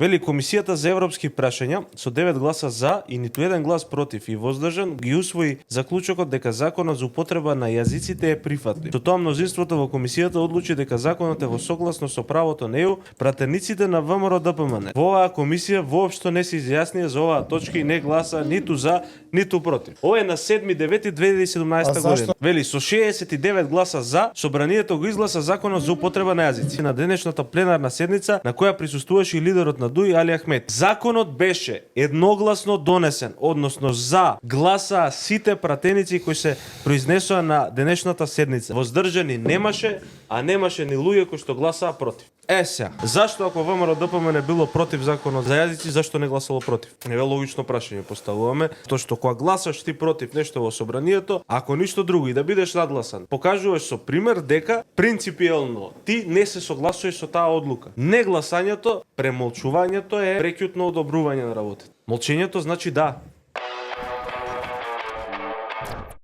Вели Комисијата за европски прашања со 9 гласа за и ниту еден глас против и воздржан ги усвои заклучокот дека законот за употреба на јазиците е прифатлив. Со тоа мнозинството во комисијата одлучи дека законот е во согласно со правото на ЕУ, пратениците на ВМРО ДПМН. Во оваа комисија воопшто не се изјаснија за оваа точка и не гласа ниту за, ниту против. Ова е на 7.9.2017 година. Вели со 69 гласа за, собранието го изгласа законот за употреба на јазици на денешната пленарна седница на која присуствуваше и лидерот на ДУИ Али Ахмет. Законот беше едногласно донесен, односно за гласаа сите пратеници кои се произнесоа на денешната седница. Воздржани немаше, а немаше ни луѓе кои што гласаа против. Сега, зашто ако ВМРО ДПМН било против законот за јазици, зашто не гласало против? Еве логично прашање поставуваме, тоа што кога гласаш ти против нешто во собранието, ако ништо друго и да бидеш надгласан, покажуваш со пример дека принципиелно ти не се согласуваш со таа одлука. Не гласањето, премолчувањето е прекјутно одобрување на работата. Молчењето значи да.